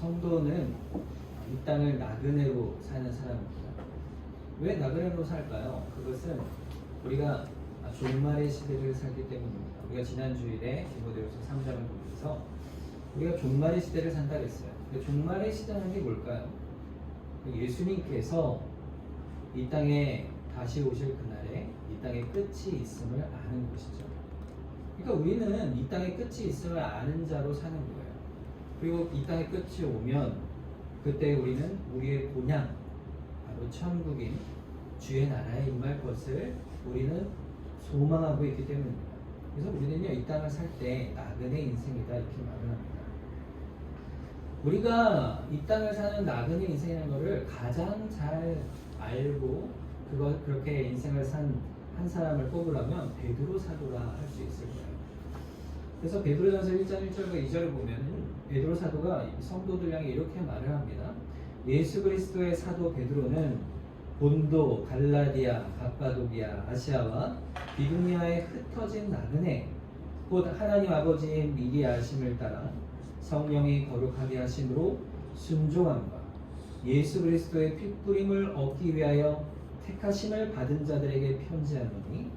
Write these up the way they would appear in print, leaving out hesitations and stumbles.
성도는 이 땅을 나그네로 사는 사람입니다. 왜 나그네로 살까요? 그것은 우리가 종말의 시대를 살기 때문입니다. 우리가 지난 주일에 디모데후서 3장을 보면서 우리가 종말의 시대를 산다 그랬어요. 종말의 시대라는 게 뭘까요? 예수님께서 이 땅에 다시 오실 그날에 이 땅에 끝이 있음을 아는 것이죠. 그러니까 우리는 이 땅에 끝이 있음을 아는 자로 사는 거예요. 그리고 이 땅에 끝이 오면 그때 우리는 우리의 본향, 바로 천국인 주의 나라에 임할 것을 우리는 소망하고 있기 때문입니다. 그래서 우리는요, 이 땅을 살 때 나그네 인생이다 이렇게 말을 합니다. 우리가 이 땅을 사는 나그네 인생이라는 것을 가장 잘 알고 그렇게 인생을 산 한 사람을 뽑으려면 베드로 사도라 할 수 있을 거예요. 그래서 베드로전서 1장 1절과 2절을 보면은 베드로 사도가 성도들 향해 이렇게 말을 합니다. 예수 그리스도의 사도 베드로는 본도, 갈라디아, 갑바도기아, 아시아와 비두니아에 흩어진 나그네 곧 하나님 아버지의 미리 아심을 따라 성령이 거룩하게 하심으로 순종함과 예수 그리스도의 핏부림을 얻기 위하여 택하심을 받은 자들에게 편지하노니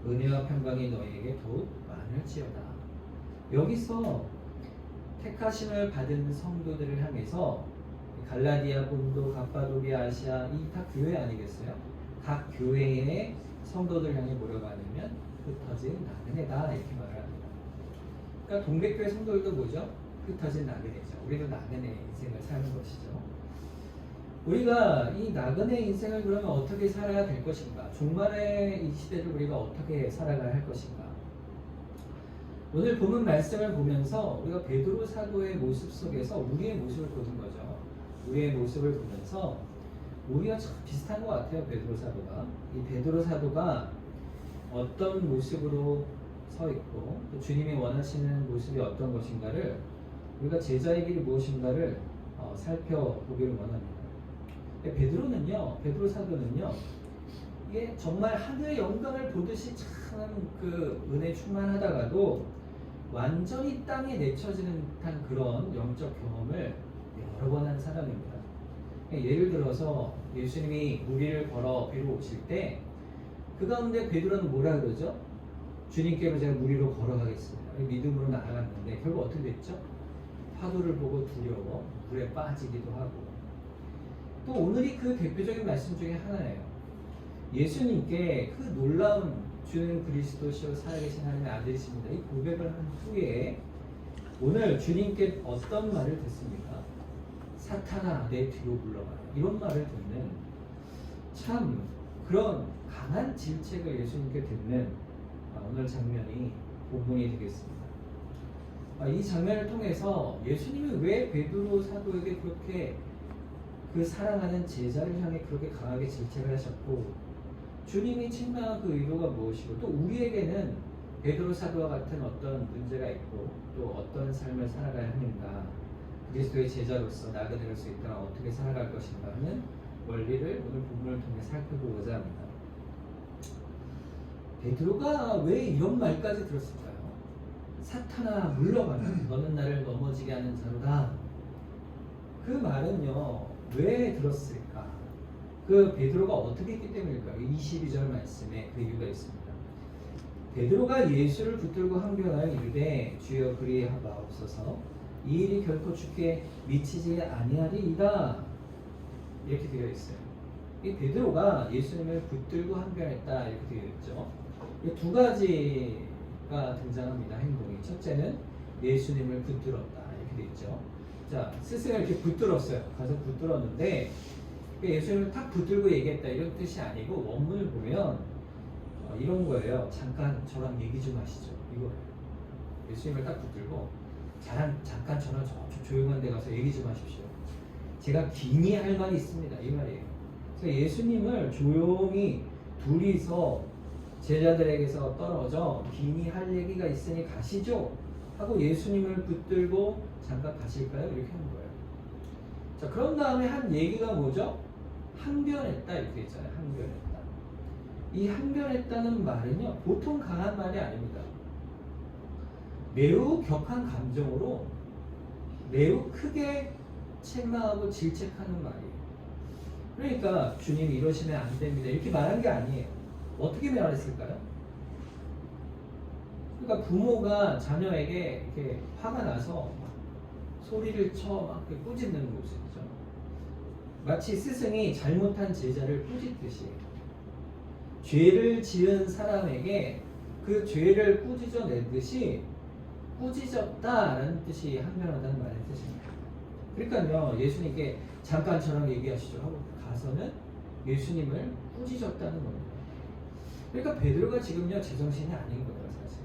은혜와 평강이 너희에게 더욱 많을지어다. 여기서 택하심을 받은 성도들을 향해서 갈라디아, 본도, 갑바도기아, 아시아 이 다 교회 아니겠어요? 각 교회의 성도들 향해 뭐라고 하냐면 흩어진 나그네다 이렇게 말을 합니다. 그러니까 동백교회 성도들도 뭐죠? 흩어진 나그네죠. 우리도 나그네 인생을 사는 것이죠. 우리가 이 나그네 인생을 그러면 어떻게 살아야 될 것인가? 종말의 이 시대를 우리가 어떻게 살아가야 할 것인가? 오늘 본문 말씀을 보면서 우리가 베드로 사도의 모습 속에서 우리의 모습을 보는 거죠. 우리의 모습을 보면서 우리가 참 비슷한 것 같아요. 베드로 사도가. 이 베드로 사도가 어떤 모습으로 서 있고 또 주님이 원하시는 모습이 어떤 것인가를 우리가 제자의 길이 무엇인가를 살펴보기를 원합니다. 베드로 사도는요, 이게 정말 하늘의 영광을 보듯이 참 그 은혜 충만하다가도 완전히 땅에 내쳐지는 듯한 그런 영적 경험을 여러 번 한 사람입니다. 예를 들어서 예수님이 무리를 걸어 비로 오실 때 그 가운데 베드로는 뭐라 그러죠? 주님께로 제가 무리로 걸어가겠습니다. 믿음으로 나아갔는데 결국 어떻게 됐죠? 파도를 보고 두려워 물에 빠지기도 하고. 또 오늘이 그 대표적인 말씀 중에 하나예요. 예수님께 그 놀라운 주는 그리스도시요 살아계신 하나님의 아들이십니다. 이 고백을 한 후에 오늘 주님께 어떤 말을 듣습니까? 사탄아 내 뒤로 물러가라. 이런 말을 듣는 참 그런 강한 질책을 예수님께 듣는 오늘 장면이 본문이 되겠습니다. 이 장면을 통해서 예수님이 왜 베드로 사도에게 그렇게 그 사랑하는 제자를 향해 그렇게 강하게 질책을 하셨고 주님이 책망한 그 의도가 무엇이고 또 우리에게는 베드로 사도와 같은 어떤 문제가 있고 또 어떤 삶을 살아가야 하는가 그리스도의 제자로서 나그네로서 이 땅을 어떻게 살아갈 것인가 하는 원리를 오늘 본문을 통해 살펴보고자 합니다. 베드로가 왜 이런 말까지 들었을까요? 사탄아 물러가라 너는 나를 넘어지게 하는 자로다. 그 말은요 왜 들었을까? 그 베드로가 어떻게 했기 때문일까요? 22절 말씀에 그 이유가 있습니다. 베드로가 예수를 붙들고 항변하여 이르되 주여 그리하옵소서 이 일이 결코 주께 미치지 아니하리이다 이렇게 되어 있어요. 이 베드로가 예수님을 붙들고 항변했다 이렇게 되어 있죠. 두 가지가 등장합니다. 행동이. 첫째는 예수님을 붙들었다 이렇게 되어 있죠. 자, 스승을 이렇게 붙들었어요. 가서 붙들었는데 예수님을 탁 붙들고 얘기했다 이런 뜻이 아니고 원문을 보면 이런 거예요. 잠깐 저랑 얘기 좀 하시죠. 이거예요. 예수님을 딱 붙들고 잠깐 저랑 저쪽 조용한 데 가서 얘기 좀 하십시오. 제가 긴히 할 말이 있습니다. 이 말이에요. 그래서 예수님을 조용히 둘이서 제자들에게서 떨어져 긴히 할 얘기가 있으니 가시죠 하고 예수님을 붙들고 잠깐 가실까요? 이렇게 하는 거예요. 자, 그런 다음에 한 얘기가 뭐죠? 항변했다 이렇게 있잖아요. 항변했다. 이 항변했다는 말은요 보통 강한 말이 아닙니다. 매우 격한 감정으로 매우 크게 책망하고 질책하는 말이에요. 그러니까 주님이 이러시면 안 됩니다. 이렇게 말한 게 아니에요. 어떻게 말했을까요? 그러니까 부모가 자녀에게 이렇게 화가 나서 막 소리를 쳐 막 꾸짖는 모습이죠. 마치 스승이 잘못한 제자를 꾸짖듯이 죄를 지은 사람에게 그 죄를 꾸짖어내듯이 꾸짖었다라는 뜻이 항변하다는 말의 뜻입니다. 그러니까요, 예수님께 잠깐 저랑 얘기하시죠 하고 가서는 예수님을 꾸짖었다는 겁니다. 그러니까 베드로가 지금요 제정신이 아닌 거예요. 사실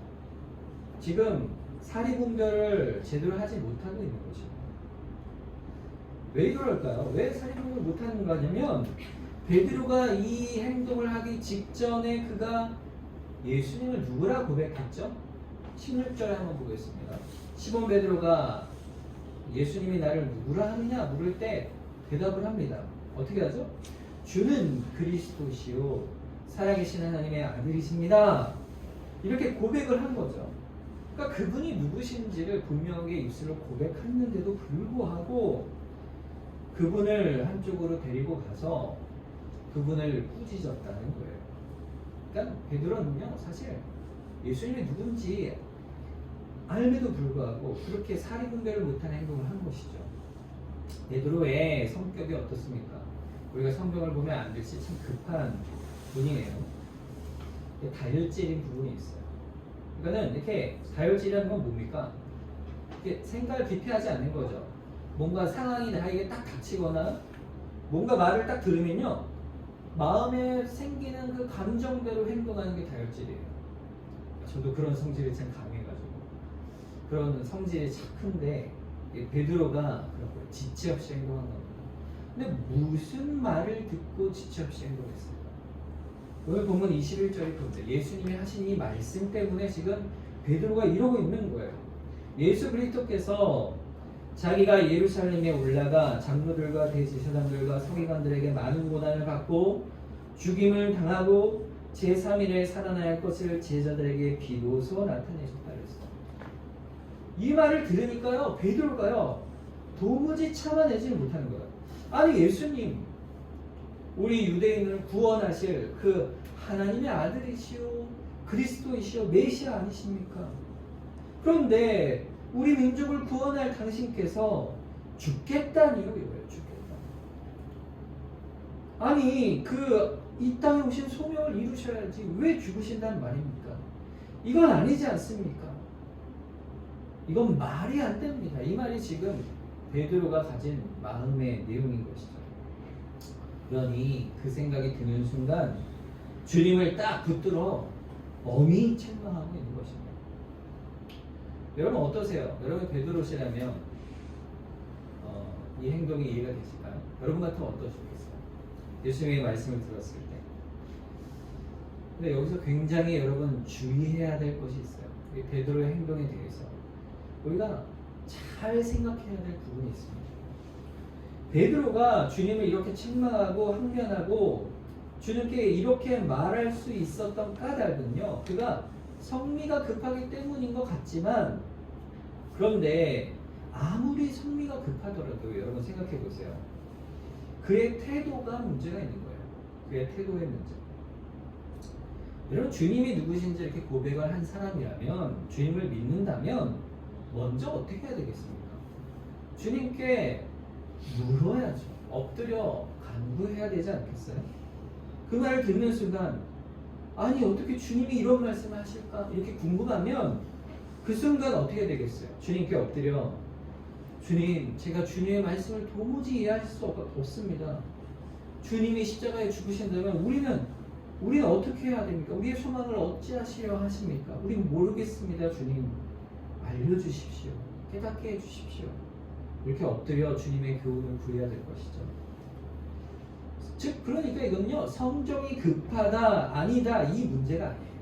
지금 사리분별을 제대로 하지 못하고 있는 거죠. 왜 그럴까요? 왜 사리분별을 못하는 거냐면 베드로가 이 행동을 하기 직전에 그가 예수님을 누구라 고백했죠? 16절에 한번 보겠습니다. 시몬 베드로가 예수님이 나를 누구라 하느냐 물을 때 대답을 합니다. 어떻게 하죠? 주는 그리스도시요 살아계신 하나님의 아들이십니다. 이렇게 고백을 한 거죠. 그러니까 그분이 누구신지를 분명하게 입술로 고백했는데도 불구하고 그분을 한쪽으로 데리고 가서 그분을 꾸짖었다는 거예요. 그러니까 베드로는요 사실 예수님이 누군지 알매도 불구하고 그렇게 사리분별을 못하는 행동을 한 것이죠. 베드로의 성격이 어떻습니까? 우리가 성경을 보면 안될지 참 급한 분이에요. 다혈질인 부분이 있어요. 그러니까는 이렇게 다혈질이라는 건 뭡니까? 이렇게 생각을 비폐하지 않는 거죠. 뭔가 상황이 나에게 딱 닥치거나 뭔가 말을 딱 들으면요 마음에 생기는 그 감정대로 행동하는 게 다혈질이에요. 저도 그런 성질이 참 강해가지고 그런 성질이 착한데 베드로가 그런 거예요. 지체 없이 행동한 겁니다. 근데 무슨 말을 듣고 지체 없이 행동했을까? 오늘 본문 21절이 그런데 예수님이 하신 이 말씀 때문에 지금 베드로가 이러고 있는 거예요. 예수 그리스도께서 자기가 예루살렘에 올라가 장로들과 대제사장들과 서기관들에게 많은 고난을 받고 죽임을 당하고 제3일에 살아날 것을 제자들에게 비로소 나타내셨다 그랬어요. 이 말을 들으니까요 베드로가요 도무지 참아내지 못하는 거예요. 아니 예수님 우리 유대인을 구원하실 그 하나님의 아들이시오 그리스도이시오 메시아 아니십니까? 그런데 우리 민족을 구원할 당신께서 죽겠다니요 이거예요. 죽겠다. 아니 이 땅에 오신 소명을 이루셔야지 왜 죽으신다는 말입니까? 이건 아니지 않습니까? 이건 말이 안 됩니다. 이 말이 지금 베드로가 가진 마음의 내용인 것이죠. 그러니 그 생각이 드는 순간 주님을 딱 붙들어 엄히 책망하고 있는 것입니다. 여러분 어떠세요? 여러분 베드로시라면 이 행동이 이해가 되실까요? 여러분 같으면 어떠시겠어요? 예수님의 말씀을 들었을 때. 근데 여기서 굉장히 여러분 주의해야 될 것이 있어요. 이 베드로의 행동에 대해서 우리가 잘 생각해야 될 부분이 있습니다. 베드로가 주님을 이렇게 책망하고 항변하고 주님께 이렇게 말할 수 있었던 까닭은요, 그가 성미가 급하기 때문인 것 같지만, 그런데 아무리 성미가 급하더라도 여러분 생각해 보세요. 그의 태도가 문제가 있는 거예요. 그의 태도의 문제. 여러분 주님이 누구신지 이렇게 고백을 한 사람이라면, 주님을 믿는다면 먼저 어떻게 해야 되겠습니까? 주님께 물어야죠. 엎드려 간구해야 되지 않겠어요? 그 말을 듣는 순간 아니 어떻게 주님이 이런 말씀을 하실까? 이렇게 궁금하면 그 순간 어떻게 되겠어요? 주님께 엎드려 주님, 제가 주님의 말씀을 도무지 이해할 수 없습니다. 주님이 십자가에 죽으신다면 우리는 어떻게 해야 됩니까? 우리의 소망을 어찌하시려 하십니까? 우린 모르겠습니다. 주님 알려주십시오. 깨닫게 해주십시오. 이렇게 엎드려 주님의 교훈을 구해야 될 것이죠. 즉 그러니까 이건요 성정이 급하다 아니다 이 문제가 아니에요.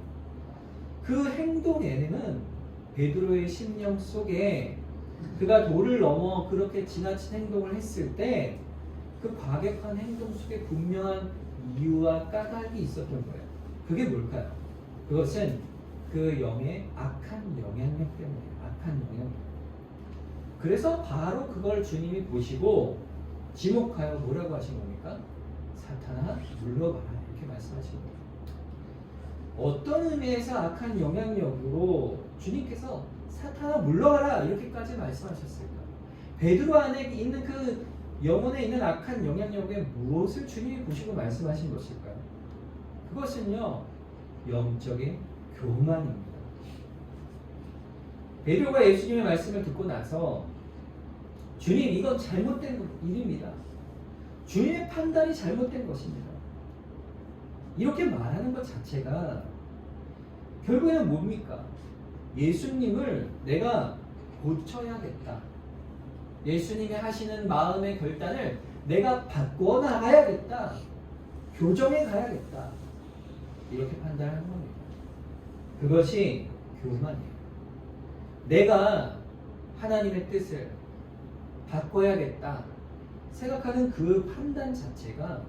그 행동에는 베드로의 심령 속에 그가 도를 넘어 그렇게 지나친 행동을 했을 때 그 과격한 행동 속에 분명한 이유와 까닭이 있었던 거예요. 그게 뭘까요? 그것은 그 영의 악한 영향력 때문이에요. 악한 영향력. 그래서 바로 그걸 주님이 보시고 지목하여 뭐라고 하신 겁니까? 사탄아 물러가라 이렇게 말씀하신 겁니다. 어떤 의미에서 악한 영향력으로 주님께서 사탄아 물러가라 이렇게까지 말씀하셨을까? 베드로 안에 있는 그 영혼에 있는 악한 영향력에 무엇을 주님이 보시고 말씀하신 것일까요? 그것은요 영적인 교만입니다. 베드로가 예수님의 말씀을 듣고 나서 주님 이건 잘못된 일입니다. 주님의 판단이 잘못된 것입니다. 이렇게 말하는 것 자체가 결국에는 뭡니까? 예수님을 내가 고쳐야겠다. 예수님이 하시는 마음의 결단을 내가 바꿔 나가야겠다. 교정해 가야겠다. 이렇게 판단하는 겁니다. 그것이 교만이에요. 내가 하나님의 뜻을 바꿔야겠다 생각하는 그 판단 자체가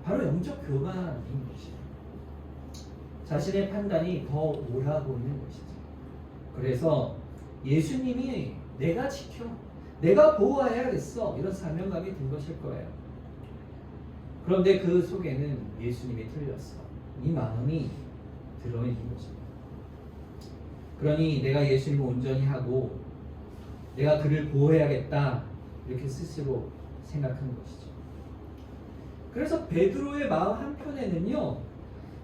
바로 영적 교만인 것이에요. 자신의 판단이 더 옳아 보이는 것이죠. 그래서 예수님이 내가 지켜, 내가 보호해야겠어 이런 사명감이 든 것일 거예요. 그런데 그 속에는 예수님이 틀렸어. 이 마음이 들어있는 것입니다. 그러니 내가 예수님을 온전히 하고 내가 그를 보호해야겠다 이렇게 스스로 생각하는 것이죠. 그래서 베드로의 마음 한편에는요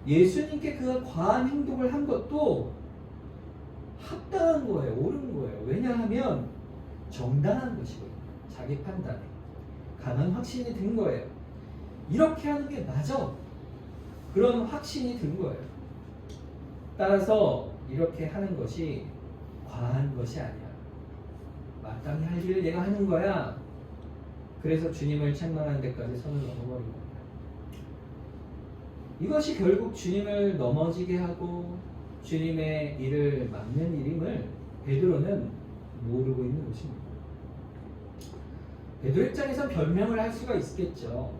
예수님께 그 과한 행동을 한 것도 합당한 거예요. 옳은 거예요. 왜냐하면 정당한 것이거든요. 자기 판단에 강한 확신이 든 거예요. 이렇게 하는 게 맞아. 그런 확신이 든 거예요. 따라서 이렇게 하는 것이 과한 것이 아니야. 마땅히 할 일을 내가 하는 거야. 그래서 주님을 책망하는 데까지 선을 넘어버린 겁니다. 이것이 결국 주님을 넘어지게 하고 주님의 일을 막는 일임을 베드로는 모르고 있는 것입니다. 베드로 입장에서 변명을 할 수가 있겠죠.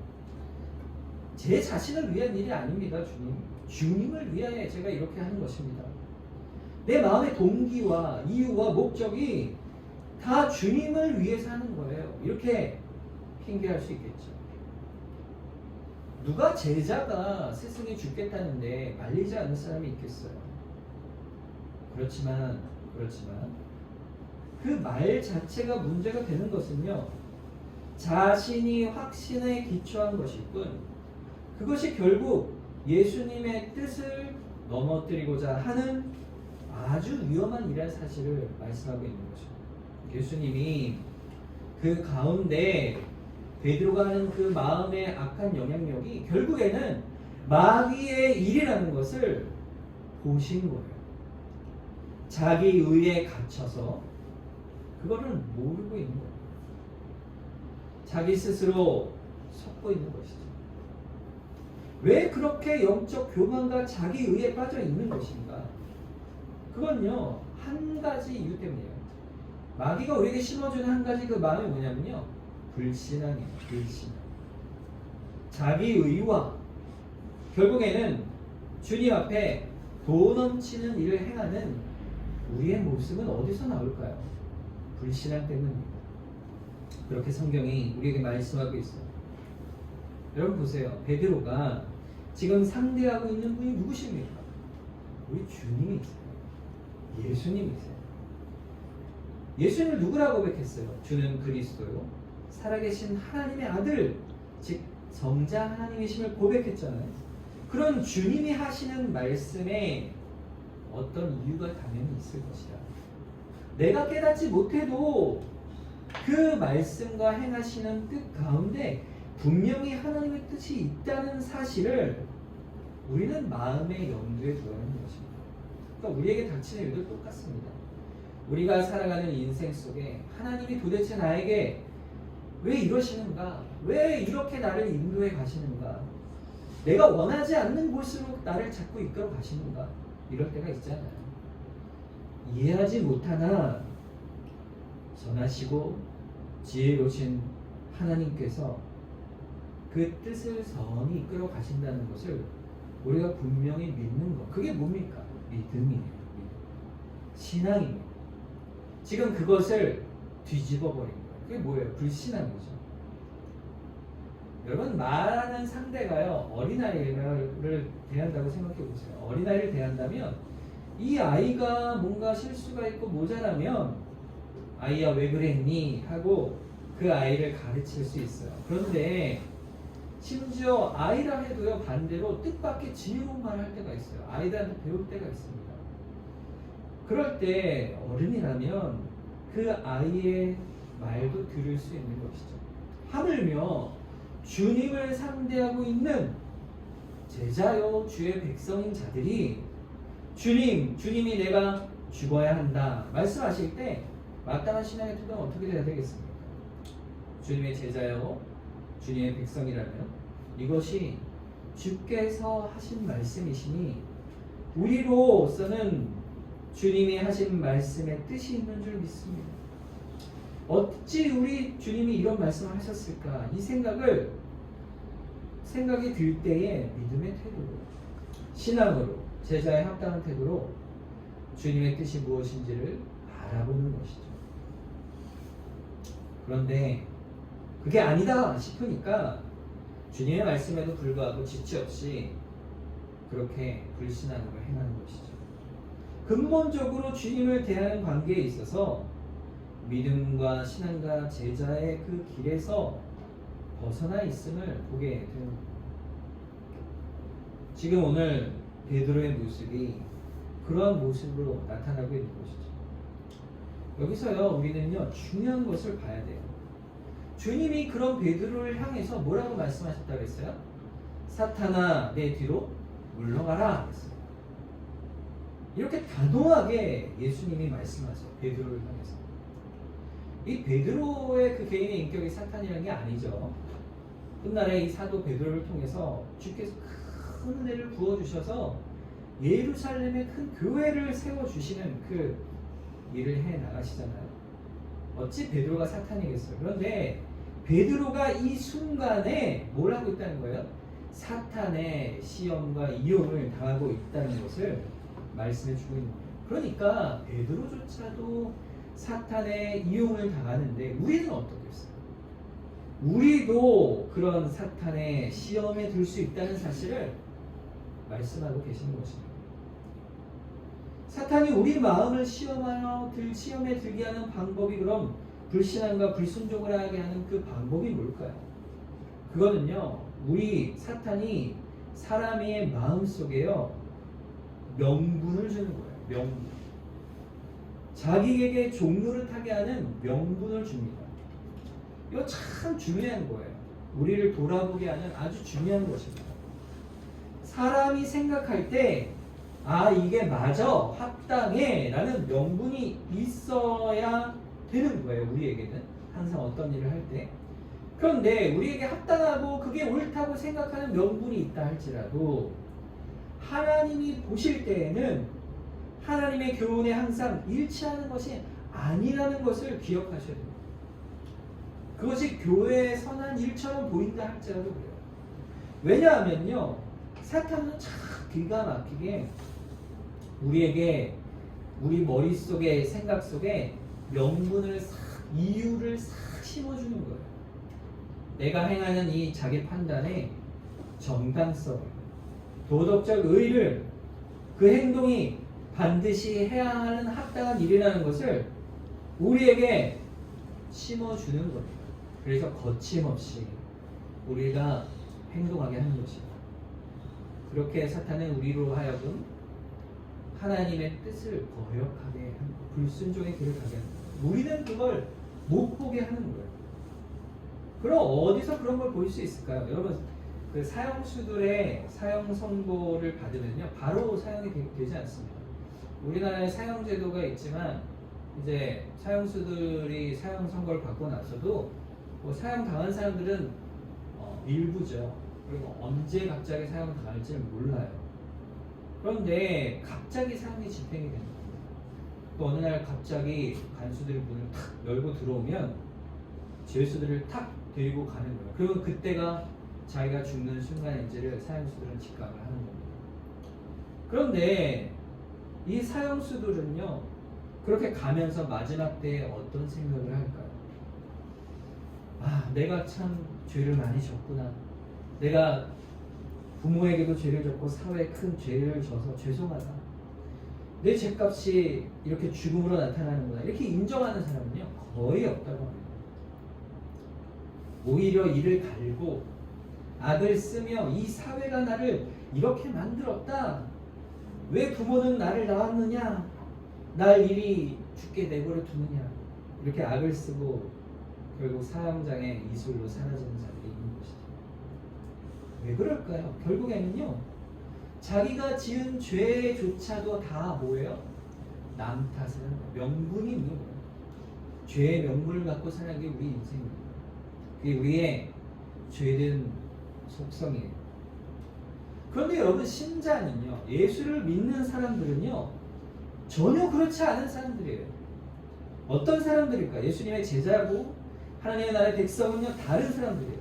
제 자신을 위한 일이 아닙니다. 주님을 위하여 제가 이렇게 하는 것입니다. 내 마음의 동기와 이유와 목적이 다 주님을 위해서 하는 거예요. 이렇게 핑계할 수 있겠죠. 누가 제자가 스승이 죽겠다는데 말리지 않는 사람이 있겠어요. 그렇지만 그 말 자체가 문제가 되는 것은요 자신이 확신에 기초한 것일 뿐 그것이 결국 예수님의 뜻을 넘어뜨리고자 하는 아주 위험한 일이라는 사실을 말씀하고 있는 거죠. 예수님이 그 가운데 베드로가 하는 그 마음의 악한 영향력이 결국에는 마귀의 일이라는 것을 보신 거예요. 자기 의에 갇혀서 그거를 모르고 있는 거예요. 자기 스스로 속고 있는 것이죠. 왜 그렇게 영적 교만과 자기 의에 빠져 있는 것인가? 그건요 한 가지 이유 때문이에요. 마귀가 우리에게 심어주는 한 가지 그 마음이 뭐냐면요 불신앙이에요. 불신앙. 자기 의와 결국에는 주님 앞에 도 넘치는 일을 행하는 우리의 모습은 어디서 나올까요? 불신앙 때문입니다. 그렇게 성경이 우리에게 말씀하고 있어요. 여러분 보세요. 베드로가 지금 상대하고 있는 분이 누구십니까? 우리 주님이세요. 예수님이세요. 예수님을 누구라고 고백했어요? 주는 그리스도요 살아계신 하나님의 아들 즉 성자 하나님이심을 고백했잖아요. 그런 주님이 하시는 말씀에 어떤 이유가 당연히 있을 것이다. 내가 깨닫지 못해도 그 말씀과 행하시는 뜻 가운데 분명히 하나님의 뜻이 있다는 사실을 우리는 마음의 염두에 두어야 하는 것입니다. 그러니까 우리에게 닥치는 일도 똑같습니다. 우리가 살아가는 인생 속에 하나님이 도대체 나에게 왜 이러시는가? 왜 이렇게 나를 인도해 가시는가? 내가 원하지 않는 곳으로 나를 자꾸 이끌어 가시는가? 이럴 때가 있잖아요. 이해하지 못하나 선하시고 지혜로우신 하나님께서 그 뜻을 선히 이끌어 가신다는 것을 우리가 분명히 믿는 것. 그게 뭡니까? 믿음이에요. 신앙입니다. 지금 그것을 뒤집어 버린 거예요. 그게 뭐예요? 불신앙이죠. 여러분, 말하는 상대가요, 어린아이를 대한다고 생각해 보세요. 어린아이를 대한다면 이 아이가 뭔가 실수가 있고 모자라면 아이야 왜 그랬니? 하고 그 아이를 가르칠 수 있어요. 그런데 심지어 아이라 해도요, 반대로 뜻밖의 질문만 할 때가 있어요. 아이들한테 배울 때가 있습니다. 그럴 때 어른이라면 그 아이의 말도 들을 수 있는 것이죠. 하물며 주님을 상대하고 있는 제자요 주의 백성인 자들이 주님이 내가 죽어야 한다 말씀하실 때 마땅한 신앙의 태도는 어떻게 돼야 되겠습니까? 주님의 제자요 주님의 백성이라면 이것이 주께서 하신 말씀이시니 우리로서는 주님이 하신 말씀의 뜻이 있는 줄 믿습니다. 어찌 우리 주님이 이런 말씀을 하셨을까? 이 생각이 들 때에 믿음의 태도로, 신앙으로, 제자의 합당한 태도로 주님의 뜻이 무엇인지를 알아보는 것이죠. 그런데 그게 아니다 싶으니까 주님의 말씀에도 불구하고 지체 없이 그렇게 불신앙으로 행하는 것이죠. 근본적으로 주님을 대하는 관계에 있어서 믿음과 신앙과 제자의 그 길에서 벗어나 있음을 보게 되는 겁니다. 지금 오늘 베드로의 모습이 그러한 모습으로 나타나고 있는 것이죠. 여기서요, 우리는요, 중요한 것을 봐야 돼요. 주님이 그런 베드로를 향해서 뭐라고 말씀하셨다고 했어요? 사탄아, 내 뒤로 물러가라 했어요. 이렇게 단호하게 예수님이 말씀하세요. 베드로를 향해서. 이 베드로의 그 개인의 인격이 사탄이라는 게 아니죠. 훗날에 이 사도 베드로를 통해서 주께서 큰 은혜를 부어주셔서 예루살렘에 큰 교회를 세워주시는 그 일을 해 나가시잖아요. 어찌 베드로가 사탄이겠어요? 그런데 베드로가 이 순간에 뭘 하고 있다는 거예요? 사탄의 시험과 이용을 당하고 있다는 것을 말씀해 주고 있는 거예요. 그러니까 베드로조차도 사탄의 이용을 당하는데 우리는 어떻겠어요? 우리도 그런 사탄의 시험에 들 수 있다는 사실을 말씀하고 계시는 것입니다. 사탄이 우리 마음을 시험에 들게 하는 방법이 그럼 불신앙과 불순종을 하게 하는 그 방법이 뭘까요? 그거는요, 사탄이 사람의 마음 속에요, 명분을 주는 거예요. 명분. 자기에게 종노릇하게 하는 명분을 줍니다. 이거 참 중요한 거예요. 우리를 돌아보게 하는 아주 중요한 것입니다. 사람이 생각할 때 이게 맞아, 합당해 라는 명분이 있어야 되는 거예요. 우리에게는 항상 어떤 일을 할 때. 그런데 우리에게 합당하고 그게 옳다고 생각하는 명분이 있다 할지라도 하나님이 보실 때에는 하나님의 교훈에 항상 일치하는 것이 아니라는 것을 기억하셔야 됩니다. 그것이 교회의 선한 일처럼 보인다 할지라도 그래요. 왜냐하면요, 사탄은 참 기가 막히게 우리 머릿속에, 생각 속에 명분을 이유를 심어주는 거예요. 내가 행하는 이 자기 판단의 정당성을, 도덕적 의의를, 그 행동이 반드시 해야 하는 합당한 일이라는 것을 우리에게 심어주는 겁니다. 그래서 거침없이 우리가 행동하게 하는 것입니다. 그렇게 사탄은 우리로 하여금 하나님의 뜻을 거역하게 하는, 불순종의 길을 가게 하는 거예요. 우리는 그걸 못 보게 하는 거예요. 그럼 어디서 그런 걸 볼 수 있을까요? 여러분, 그 사형수들의 사형 선고를 받으면요, 바로 사형이 되지 않습니다. 우리나라에 사형 제도가 있지만 이제 사형수들이 사형 선고를 받고 나서도 사형 당한 사람들은 일부죠. 그리고 언제 갑자기 사형 당할지는 몰라요. 그런데 갑자기 사형이 집행이 됩니다. 또 어느 날 갑자기 간수들이 문을 탁 열고 들어오면 죄수들을 탁 데리고 가는 거예요. 그리고 그때가 자기가 죽는 순간인지를 사형수들은 직감을 하는 겁니다. 그런데 이 사형수들은요, 그렇게 가면서 마지막 때에 어떤 생각을 할까요? 아, 내가 참 죄를 많이 졌구나. 내가 부모에게도 죄를 졌고 사회에 큰 죄를 져서 죄송하다. 내 죄값이 이렇게 죽음으로 나타나는구나. 이렇게 인정하는 사람은요 거의 없다고 합니다. 오히려 이를 갈고 악을 쓰며 이 사회가 나를 이렇게 만들었다. 왜 부모는 나를 낳았느냐? 날 이리 죽게 내버려 두느냐? 이렇게 악을 쓰고 결국 사형장의 이슬로 사라지는 자들이 있는 것이죠. 왜 그럴까요? 결국에는요 자기가 지은 죄조차도 다 뭐예요? 남 탓을 하는 거예요. 명분이 있는 거예요. 죄의 명분을 갖고 사는 게 우리 인생입니다. 그게 우리의 죄된 속성이에요. 그런데 여러분 신자는요 예수를 믿는 사람들은요 전혀 그렇지 않은 사람들이에요. 어떤 사람들일까? 예수님의 제자고 하나님의 나라의 백성은요 다른 사람들이에요.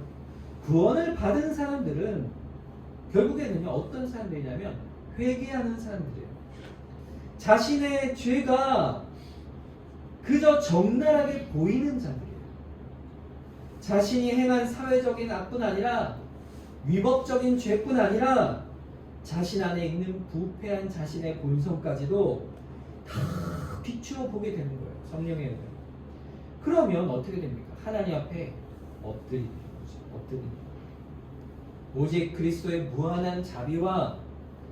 구원을 받은 사람들은 결국에는요 어떤 사람들이냐면 회개하는 사람들이에요. 자신의 죄가 그저 적나라하게 보이는 자들이에요. 자신이 행한 사회적인 악뿐 아니라 위법적인 죄뿐 아니라 자신 안에 있는 부패한 자신의 본성까지도 다 비추어 보게 되는 거예요. 성령의 은혜. 그러면 어떻게 됩니까? 하나님 앞에 엎드립니다. 오직 그리스도의 무한한 자비와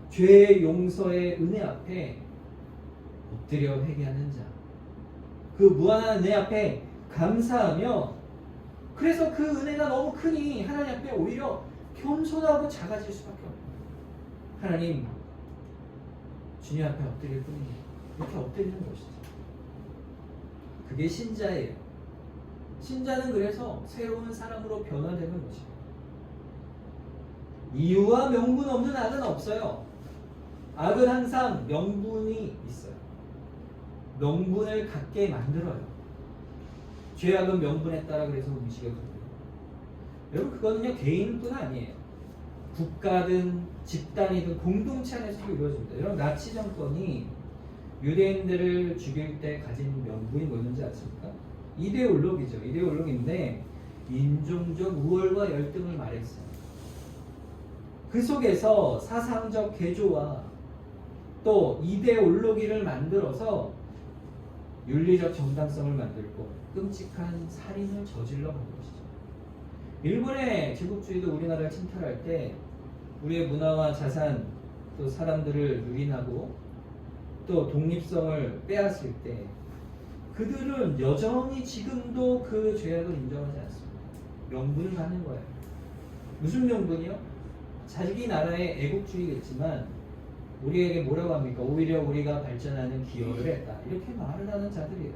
죄의 용서의 은혜 앞에 엎드려 회개하는 자. 그 무한한 은혜 앞에 감사하며 그래서 그 은혜가 너무 크니 하나님 앞에 오히려 겸손하고 작아질 수밖에 없어요. 하나님 주님 앞에 엎드릴 뿐이에요. 이렇게 엎드리는 것이죠. 그게 신자예요. 신자는 그래서 새로운 사람으로 변화되는 것이에요. 이유와 명분 없는 악은 없어요. 악은 항상 명분이 있어요. 명분을 갖게 만들어요. 죄악은 명분에 따라 그래서 음식을 거둬요. 여러분 그거는요 개인뿐 아니에요. 국가든 집단이든 공동체 안에서도 이루어집니다. 여러분 나치 정권이 유대인들을 죽일 때 가진 명분이 뭐였는지 아십니까? 이데올로기죠. 이데올로기인데 인종적 우월과 열등을 말했어요. 그 속에서 사상적 개조와 또 이데올로기를 만들어서 윤리적 정당성을 만들고 끔찍한 살인을 저질러 간 것이죠. 일본의 제국주의도 우리나라를 침탈할 때 우리의 문화와 자산 또 사람들을 유린하고 또 독립성을 빼앗을 때 그들은 여전히 지금도 그 죄악을 인정하지 않습니다. 명분을 갖는 거예요. 무슨 명분이요? 자기 나라의 애국주의겠지만 우리에게 뭐라고 합니까? 오히려 우리가 발전하는 기여를 했다. 이렇게 말을 하는 자들이에요.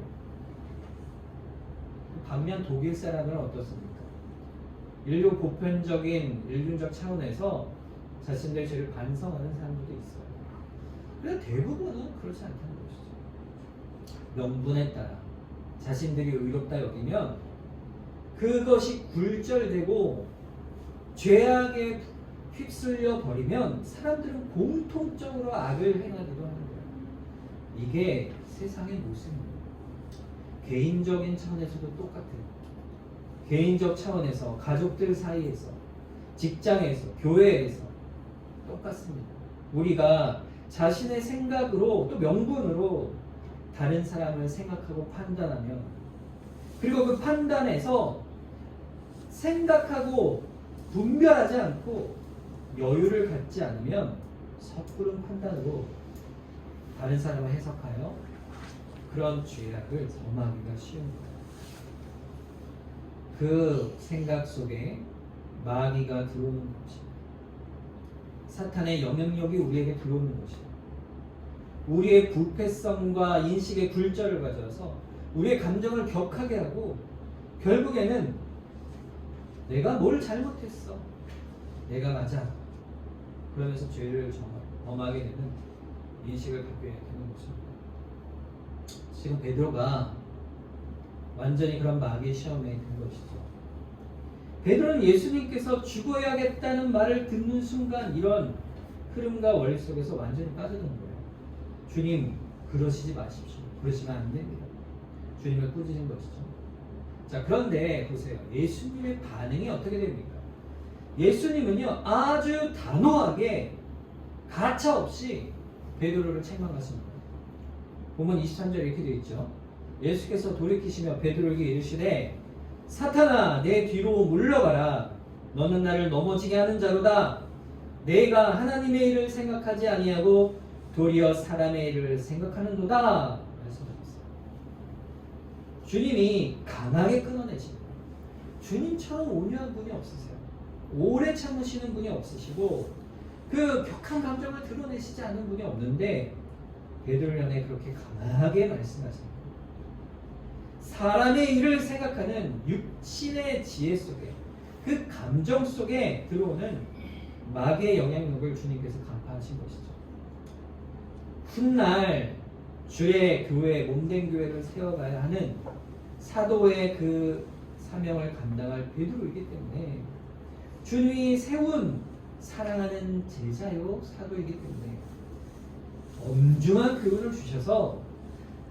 반면 독일 사람은 어떻습니까? 인류 보편적인 인륜적 차원에서 자신들의 죄를 반성하는 사람들도 있어요. 그런데 대부분은 그렇지 않다는 것이죠. 명분에 따라 자신들이 의롭다 여기면 그것이 굴절되고 죄악에 휩쓸려 버리면 사람들은 공통적으로 악을 행하기도 하는 거예요. 이게 세상의 모습입니다. 개인적인 차원에서도 똑같아요. 개인적 차원에서 가족들 사이에서 직장에서 교회에서 똑같습니다. 우리가 자신의 생각으로 또 명분으로 다른 사람을 생각하고 판단하면 그리고 그 판단에서 생각하고 분별하지 않고 여유를 갖지 않으면 섣부른 판단으로 다른 사람을 해석하여 그런 죄악을 범하기가 쉬웁니다. 그 생각 속에 마귀가 들어오는 것입니다. 사탄의 영향력이 우리에게 들어오는 것입니다. 우리의 부패성과 인식의 굴절을 가져와서 우리의 감정을 격하게 하고 결국에는 내가 뭘 잘못했어. 내가 맞아. 그러면서 죄를 범하게 되는 인식을 갖게 되는 것입니다. 지금 베드로가 완전히 그런 마귀의 시험에 든 것이죠. 베드로는 예수님께서 죽어야겠다는 말을 듣는 순간 이런 흐름과 원리 속에서 완전히 빠져든 거예요. 주님 그러시지 마십시오. 그러시면 안 됩니다. 주님을 꾸짖은 것이죠. 자, 그런데 보세요. 예수님의 반응이 어떻게 됩니까? 예수님은요, 아주 단호하게 가차없이 베드로를 책망하십니다. 본문 23절에 이렇게 되어 있죠. 예수께서 돌이키시며 베드로에게 이르시되 사탄아 내 뒤로 물러가라. 너는 나를 넘어지게 하는 자로다. 내가 하나님의 일을 생각하지 아니하고 도리어 사람의 일을 생각하는도다. 말씀하셨어요. 주님이 강하게 끊어내십니다. 주님처럼 온유한 분이 없으세요. 오래 참으시는 분이 없으시고 그 격한 감정을 드러내시지 않는 분이 없는데 베드로를 향해 그렇게 강하게 말씀하십니다. 사람의 일을 생각하는 육신의 지혜 속에 그 감정 속에 들어오는 마귀의 영향력을 주님께서 간파하신 것이죠. 훗날 주의 교회, 몸된 교회를 세워가야 하는 사도의 그 사명을 감당할 베드로이기 때문에 주님이 세운 사랑하는 제자요 사도이기 때문에 엄중한 교훈을 주셔서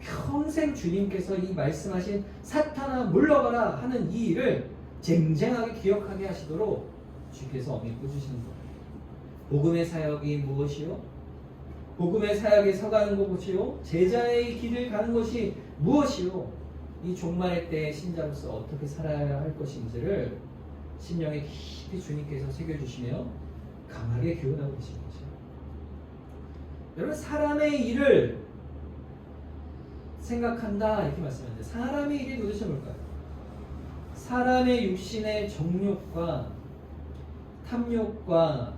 평생 주님께서 이 말씀하신 사탄아 물러가라 하는 이 일을 쟁쟁하게 기억하게 하시도록 주께서 엄히 꾸짖으시는 거예요. 복음의 사역이 무엇이요? 복음의 사역에 서가는 것이요? 제자의 길을 가는 것이 무엇이요? 이 종말의 때의 신자로서 어떻게 살아야 할 것인지를 심령에 깊이 주님께서 새겨주시며 강하게 교훈하고 계신 거죠. 여러분, 사람의 일을 생각한다 이렇게 말씀하는데 사람의 일이 도대체 뭘까요? 사람의 육신의 정욕과 탐욕과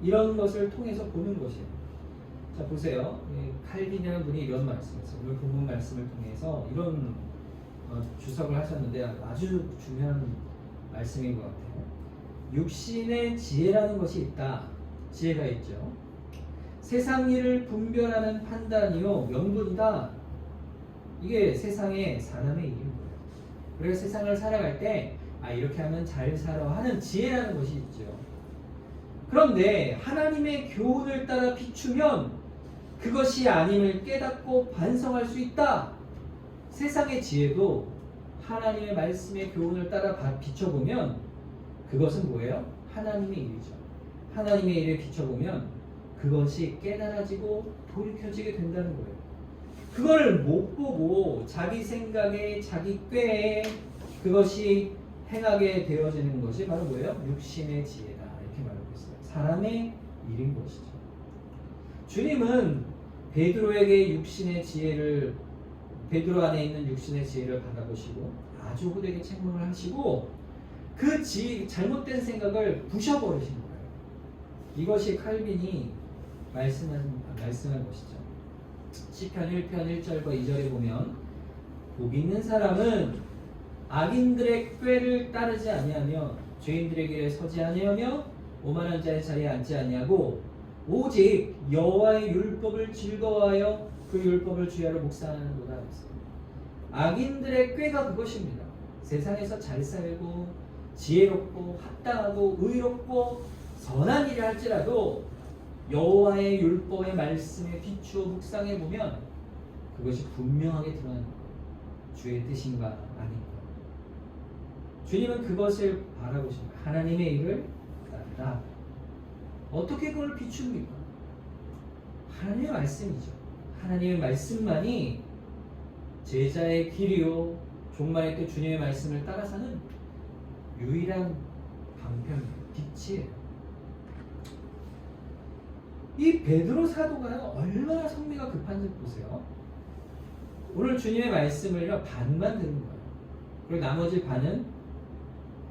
이런 것을 통해서 보는 것이에요. 자, 보세요. 칼빈이라는 분이 이런 말씀했어요. 오늘 본문 말씀을 통해서 이런 주석을 하셨는데 아주 중요한 말씀인 것 같아요. 육신의 지혜라는 것이 있다. 지혜가 있죠. 세상 일을 분별하는 판단이요 명분이다. 이게 세상의 사람의 일인 거예요. 그래서 세상을 살아갈 때 이렇게 하면 잘 살아 하는 지혜라는 것이 있죠. 그런데 하나님의 교훈을 따라 비추면 그것이 아님을 깨닫고 반성할 수 있다. 세상의 지혜도 하나님의 말씀의 교훈을 따라 비춰보면 그것은 뭐예요? 하나님의 일이죠. 하나님의 일에 비춰보면 그것이 깨달아지고 돌이켜지게 된다는 거예요. 그걸 못 보고 자기 생각에 자기 꾀에 그것이 행하게 되어지는 것이 바로 뭐예요? 육신의 지혜다. 이렇게 말하고 있어요. 사람의 일인 것이죠. 주님은 베드로에게 육신의 지혜를 베드로 안에 있는 육신의 지혜를 바라보시고 아주 후되게 책망을 하시고 그 잘못된 생각을 부셔버리신 거예요. 이것이 칼빈이 말씀한 것이죠. 시편 1편 1절과 2절에 보면 복 있는 사람은 악인들의 꾀를 따르지 아니하며 죄인들의 길에 서지 아니하며 오만한 자의 자리에 앉지 아니하고 오직 여호와의 율법을 즐거워하여 그 율법을 주야로 묵상하는도다. 악인들의 꾀가 그것입니다. 세상에서 잘 살고 지혜롭고 합당하고 의롭고 선한 일을 할지라도 여호와의 율법의 말씀에 비추어 묵상해 보면 그것이 분명하게 드러나는 거예요. 주의 뜻인가 아닌가. 주님은 그것을 바라보십니다. 하나님의 일을 따르라. 어떻게 그걸 비춥니까? 하나님의 말씀이죠. 하나님의 말씀만이 제자의 길이요 종말의 때 주님의 말씀을 따라 사는 유일한 방편이에요. 빛이에요. 이 베드로 사도가 얼마나 성미가 급한지 보세요. 오늘 주님의 말씀을요 반만 들은 거예요. 그리고 나머지 반은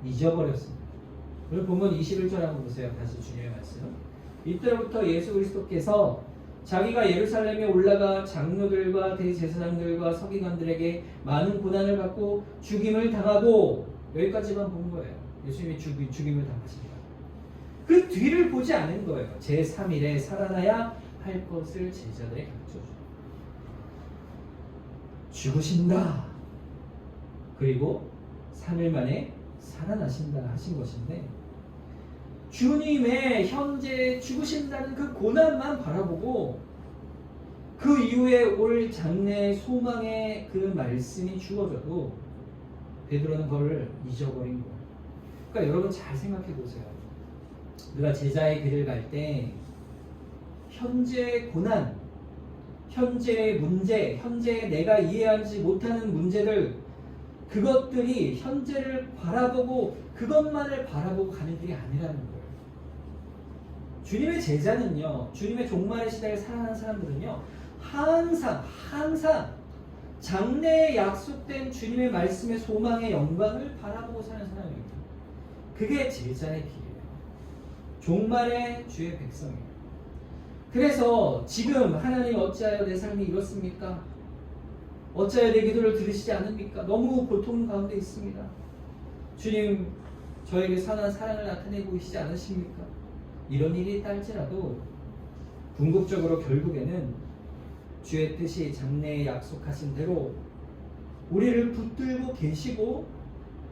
잊어버렸습니다. 오늘 본문 21절 한번 보세요. 다시 주님의 말씀. 이때부터 예수 그리스도께서 자기가 예루살렘에 올라가 장로들과 대제사장들과 서기관들에게 많은 고난을 받고 죽임을 당하고 여기까지만 본 거예요. 예수님이 죽임을 당하십니다. 그 뒤를 보지 않은 거예요. 제3일에 살아나야 할 것을 제자들에게 가르쳐줍니다. 죽으신다. 그리고 3일 만에 살아나신다 하신 것인데 주님의 현재 죽으신다는 그 고난만 바라보고 그 그 이후에 올 장래의 소망의 그 말씀이 주어져도 베드로는 그걸 잊어버린 거예요. 그러니까 여러분 잘 생각해 보세요. 우리가 제자의 길을 갈 때 현재의 고난, 현재의 문제, 현재 내가 이해하지 못하는 문제들, 그것들이 현재를 바라보고 그것만을 바라보고 가는 길이 아니라는 거예요. 주님의 제자는요, 주님의 종말의 시대를 살아가는 사람들은요, 항상 장래에 약속된 주님의 말씀의 소망의 영광을 바라보고 사는 사람입니다. 그게 제자의 길이에요. 종말의 주의 백성이에요. 그래서 지금 하나님 어찌하여 내 삶이 이렇습니까? 어찌하여 내 기도를 들으시지 않습니까? 너무 고통 가운데 있습니다. 주님, 저에게 선한 사랑을 나타내고 계시지 않으십니까? 이런 일이 있다 할지라도 궁극적으로 결국에는 주의 뜻이 장래에 약속하신 대로 우리를 붙들고 계시고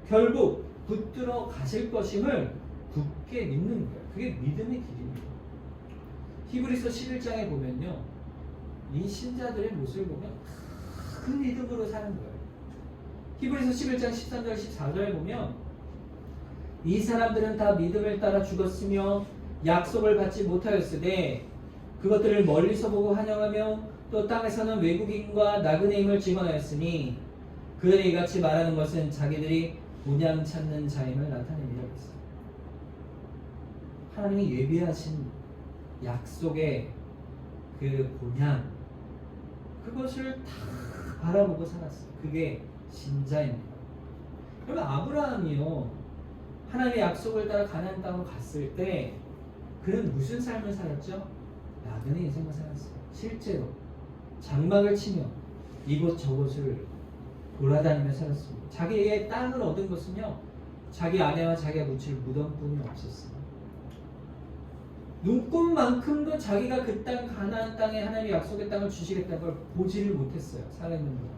결국 붙들어 가실 것임을 굳게 믿는 거예요. 그게 믿음의 길입니다. 히브리서 11장에 보면요, 이 신자들의 모습을 보면 큰 믿음으로 사는 거예요. 히브리서 11장 13절 14절에 보면 이 사람들은 다 믿음을 따라 죽었으며 약속을 받지 못하였으되 그것들을 멀리서 보고 환영하며 또 땅에서는 외국인과 나그네 임을 증언하였으니 그들이 이같이 말하는 것은 자기들이 본향 찾는 자임을 나타내리라 했어요. 하나님이 예비하신 약속의 그 본향, 그것을 다 바라보고 살았어요. 그게 신자입니다. 그러면 아브라함이요, 하나님의 약속을 따라 가나안 땅으로 갔을 때 그는 무슨 삶을 살았죠? 나그네 인생을 살았어요. 실제로 장막을 치며 이곳저곳을 돌아다니며 살았습니다. 자기의 땅을 얻은 것은요, 자기 아내와 자기가 묻힐 무덤뿐이 없었어요. 눈꽃만큼도 자기가 그 땅 가나안 땅에 하나님의 약속의 땅을 주시겠다는 걸 보지를 못했어요. 살아있는 동안.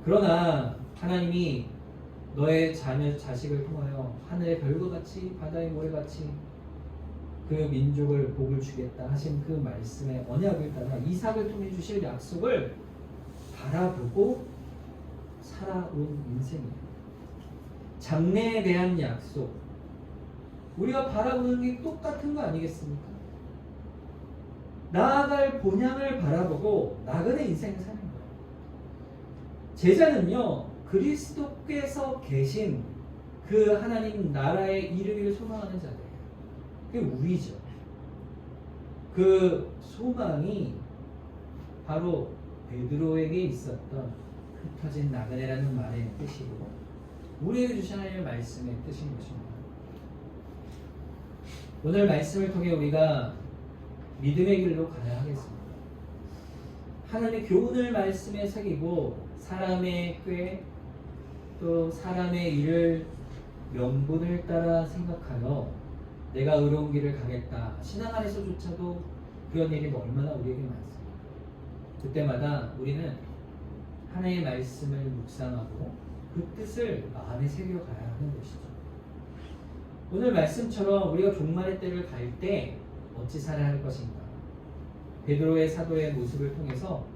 그러나 하나님이 너의 자식을 통하여 하늘의 별과 같이 바다의 모래같이 그 민족을 복을 주겠다 하신 그 말씀의 언약을 따라 이삭을 통해 주실 약속을 바라보고 살아온 인생이에요. 장래에 대한 약속, 우리가 바라보는 게 똑같은 거 아니겠습니까? 나아갈 본향을 바라보고 나그네 인생을 사는 거예요. 제자는요, 그리스도께서 계신 그 하나님 나라의 이르기를 소망하는 자들이에요. 그게 우리죠. 그 소망이 바로 베드로에게 있었던 흩어진 나그네라는 말의 뜻이고 우리에게 주신 하나님의 말씀의 뜻인 것입니다. 오늘 말씀을 통해 우리가 믿음의 길로 가야 하겠습니다. 하나님의 교훈을 말씀에 새기고 사람의 꾀 또 사람의 일을 명분을 따라 생각하여 내가 의로운 길을 가겠다. 신앙 안에서조차도 그런 일이 얼마나 우리에게 많습니다. 그때마다 우리는 하나님의 말씀을 묵상하고 그 뜻을 마음에 새겨가야 하는 것이죠. 오늘 말씀처럼 우리가 종말의 때를 갈 때 어찌 살아야 할 것인가? 베드로의 사도의 모습을 통해서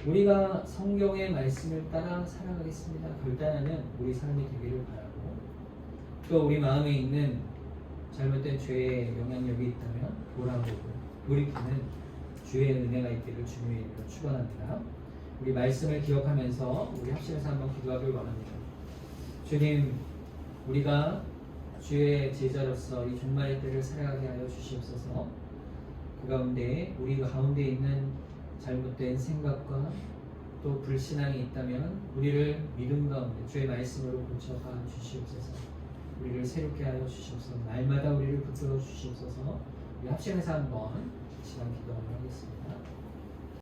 우리가 성경의 말씀을 따라 살아가겠습니다. 결단하는 우리 삶이 되기를 바라고, 또 우리 마음에 있는 잘못된 죄의 영향력이 있다면 돌아보고 돌이키는 주의 은혜가 있기를 주님의 이름으로 축원합니다. 우리 말씀을 기억하면서 우리 합심해서 한번 기도하길 원합니다. 주님, 우리가 주의 제자로서 이 종말의 때를 살아가게 하여 주시옵소서. 그 가운데 우리 가운데 있는 잘못된 생각과 또 불신앙이 있다면 우리를 믿음 가운데 주의 말씀으로 고쳐가 주시옵소서. 우리를 새롭게 하여 주시옵소서. 날마다 우리를 붙들어 주시옵소서. 우리 합심해서 한번 시간 기도하도록 하겠습니다.